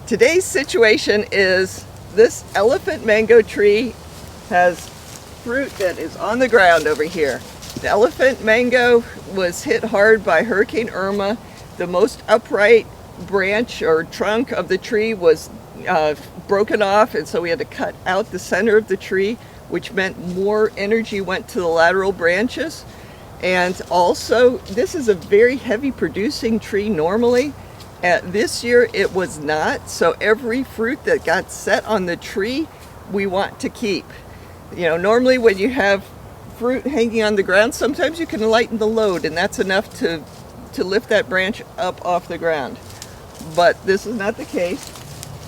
Today's situation is this elephant mango tree has fruit that is on the ground over here. The elephant mango was hit hard by Hurricane Irma. The most upright branch or trunk of the tree was broken off, and so we had to cut out the center of the tree, which meant more energy went to the lateral branches. And also, this is a very heavy producing tree normally. This year it was not, so every fruit that got set on the tree we want to keep. You know, normally when you have fruit hanging on the ground, sometimes you can lighten the load, and that's enough to lift that branch up off the ground. But this is not the case.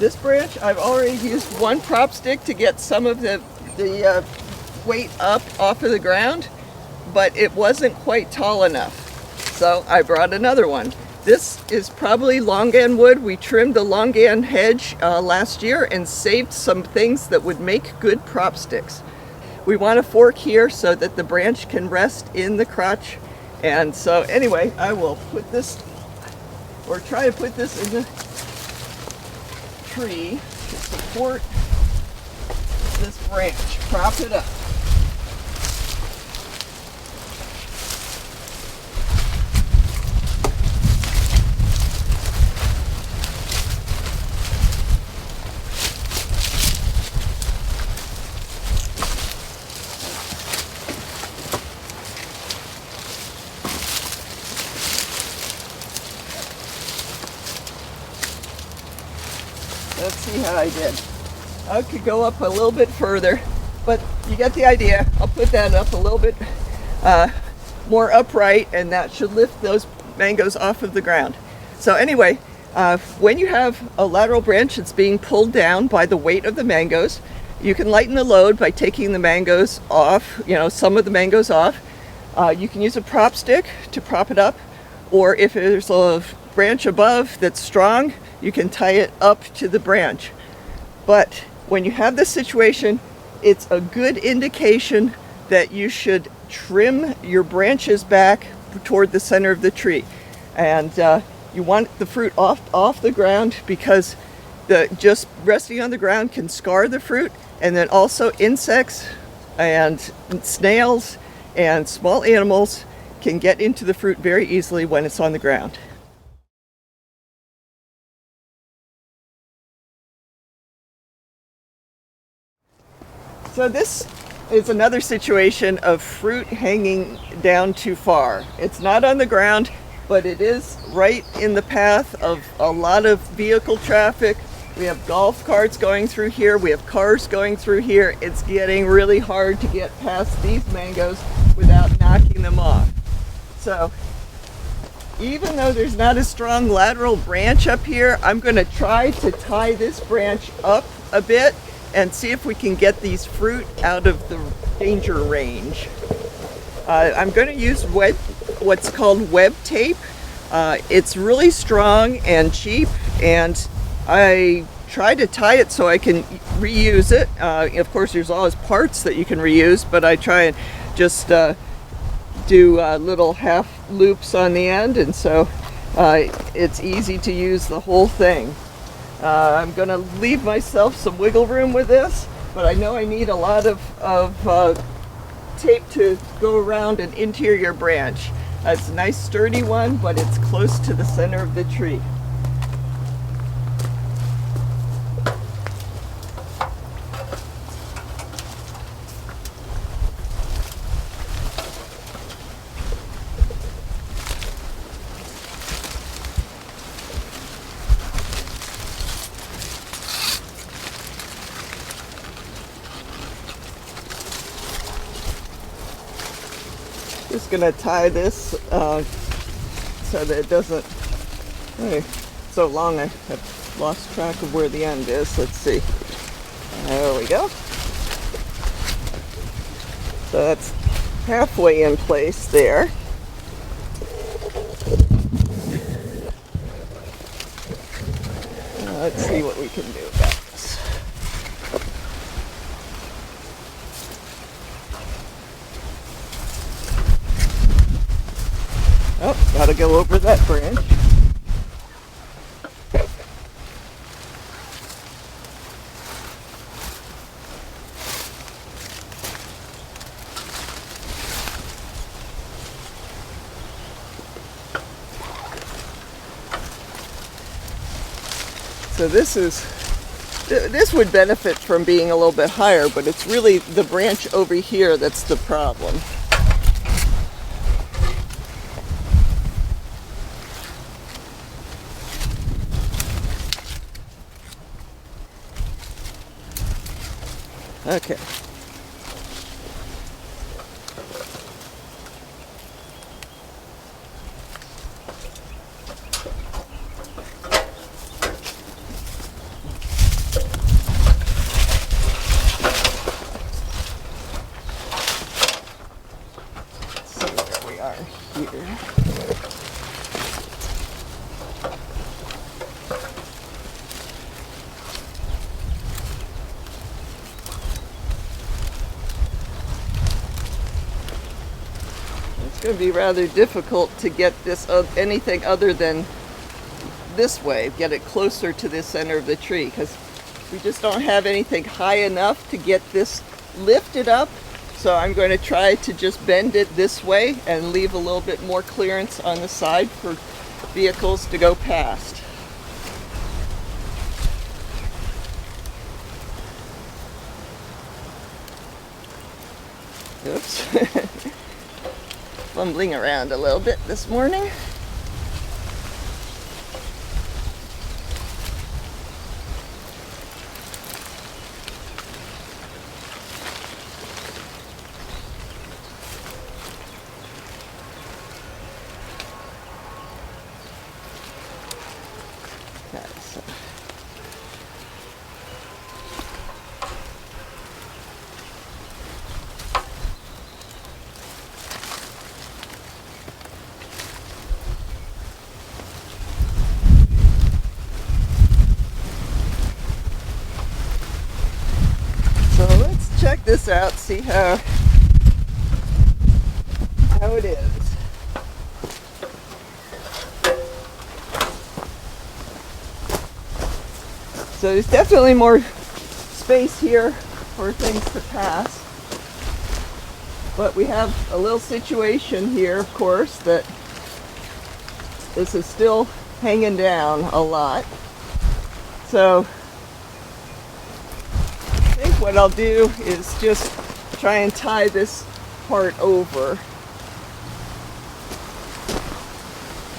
This branch, I've already used one prop stick to get some of the weight up off of the ground, but it wasn't quite tall enough. So I brought another one. This is probably longan wood. We trimmed the longan hedge last year and saved some things that would make good prop sticks. We want a fork here so that the branch can rest in the crotch. And so anyway, I will put this, or try to put this in the tree to support this branch. Prop it up. Let's see how I did. I could go up a little bit further, but you get the idea. I'll put that up a little bit more upright, and that should lift those mangoes off of the ground. So anyway, when you have a lateral branch that's being pulled down by the weight of the mangoes, you can lighten the load by taking the mangoes off, some of the mangoes off. You can use a prop stick to prop it up, or if there's a branch above that's strong, you can tie it up to the branch. But when you have this situation, it's a good indication that you should trim your branches back toward the center of the tree. And you want the fruit off the ground, because just resting on the ground can scar the fruit. And then also insects and snails and small animals can get into the fruit very easily when it's on the ground. So this is another situation of fruit hanging down too far. It's not on the ground, but it is right in the path of a lot of vehicle traffic. We have golf carts going through here. We have cars going through here. It's getting really hard to get past these mangoes without knocking them off. So even though there's not a strong lateral branch up here, I'm going to try to tie this branch up a bit and see if we can get these fruit out of the danger range. I'm going to use what's called web tape. It's really strong and cheap, and I try to tie it so I can reuse it. Of course, there's always parts that you can reuse, but I try and just do little half loops on the end, and so it's easy to use the whole thing. I'm going to leave myself some wiggle room with this, but I know I need a lot of tape to go around an interior branch. It's a nice sturdy one, but it's close to the center of the tree. Just gonna tie this so that it doesn't, so long I have lost track of where the end is. Let's see. There we go. So that's halfway in place there. Let's see what we can do about this. Oh, gotta go over that branch. So this would benefit from being a little bit higher, but it's really the branch over here that's the problem. Okay. Here. It's going to be rather difficult to get this anything other than this way, get it closer to the center of the tree, because we just don't have anything high enough to get this lifted up. So I'm going to try to just bend it this way and leave a little bit more clearance on the side for vehicles to go past. Oops. Fumbling around a little bit this morning. So let's check this out, see how it is. So there's definitely more space here for things to pass. But we have a little situation here, of course, that this is still hanging down a lot. So I think what I'll do is just try and tie this part over.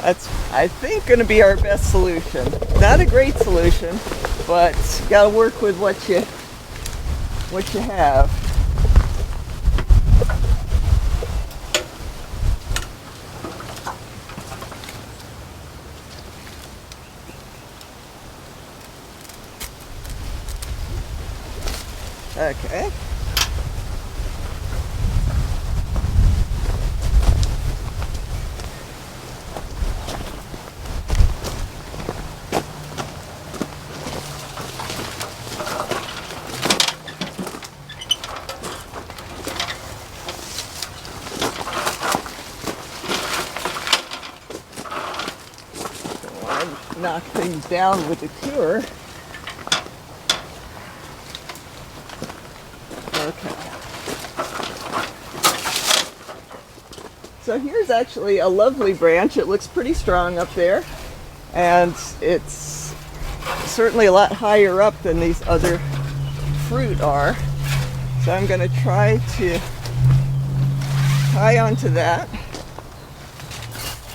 That's, I think, going to be our best solution. Not a great solution, but you got to work with what you have. Okay. Knock things down with the cure. Okay. So here's actually a lovely branch. It looks pretty strong up there, and it's certainly a lot higher up than these other fruit are. So I'm going to try to tie onto that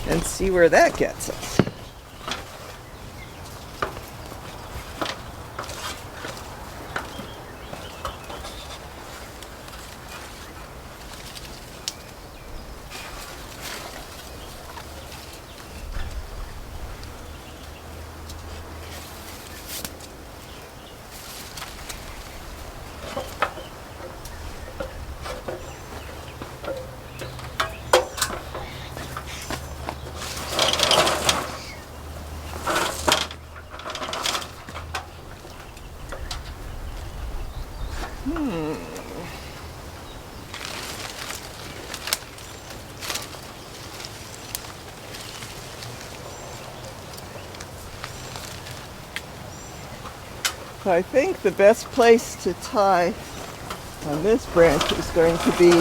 and see where that gets us. So I think the best place to tie on this branch is going to be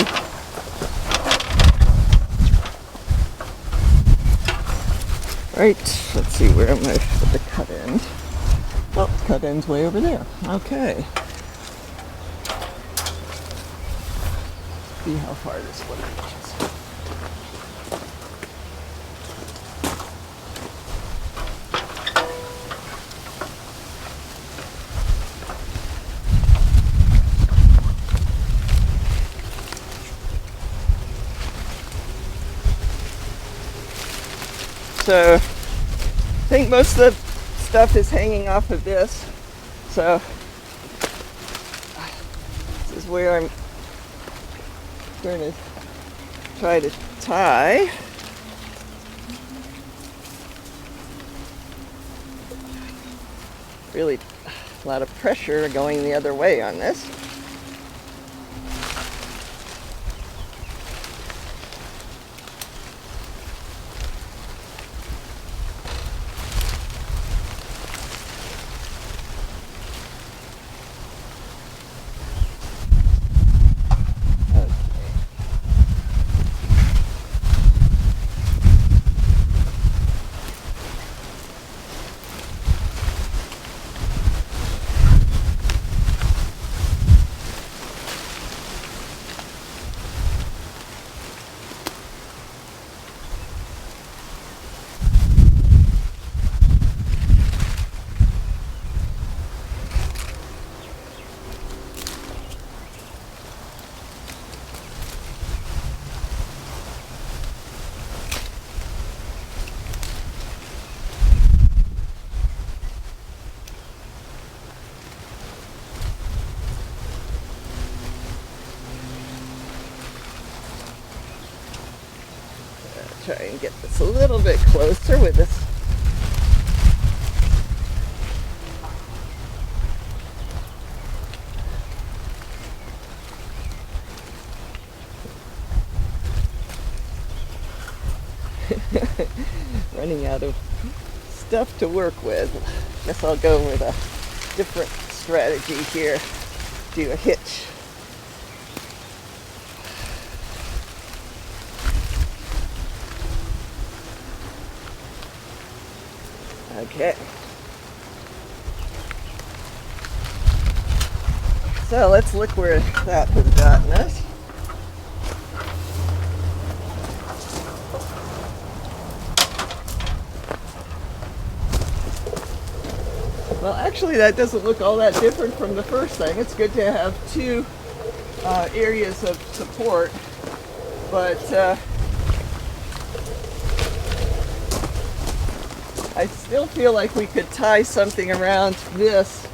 right, let's see, where am I at the cut end? Oh, cut end's way over there. Okay. See how far this one reaches. So I think most of the stuff is hanging off of this. So this is where I'm going to try to tie. Really a lot of pressure going the other way on this. Try and get this a little bit closer with this. Running out of stuff to work with. Guess I'll go with a different strategy here. Do a hitch. Okay. So let's look where that has gotten us. Well, actually that doesn't look all that different from the first thing. It's good to have two areas of support, but I still feel like we could tie something around this.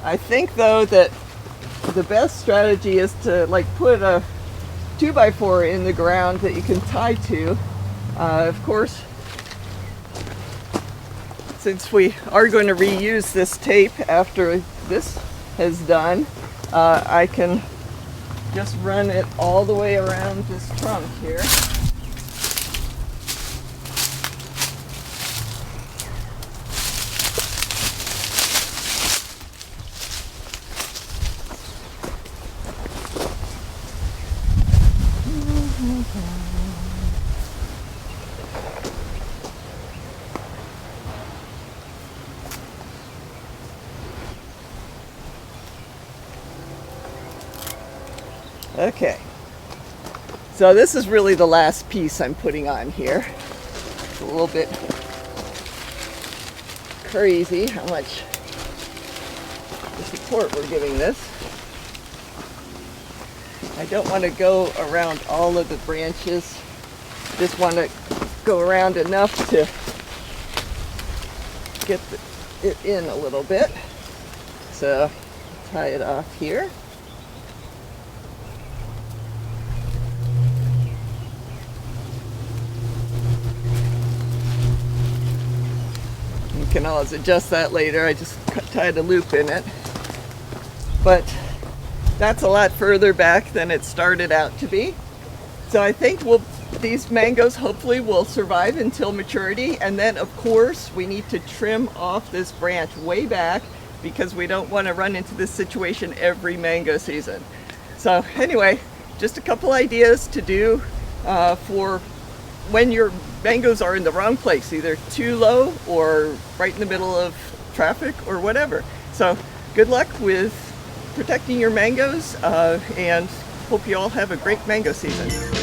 I think though that the best strategy is to like put a 2x4 in the ground that you can tie to. Of course, since we are going to reuse this tape after this is done, I can just run it all the way around this trunk here. Okay, so this is really the last piece I'm putting on here. It's a little bit crazy how much support we're giving this. I don't want to go around all of the branches. Just want to go around enough to get it in a little bit. So tie it off here. You can always adjust that later. I just tied a loop in it. But that's a lot further back than it started out to be. So I think these mangoes hopefully will survive until maturity. And then of course we need to trim off this branch way back because we don't want to run into this situation every mango season. So anyway, just a couple ideas to do for when your mangoes are in the wrong place, either too low or right in the middle of traffic or whatever. So good luck with protecting your mangoes, and hope you all have a great mango season.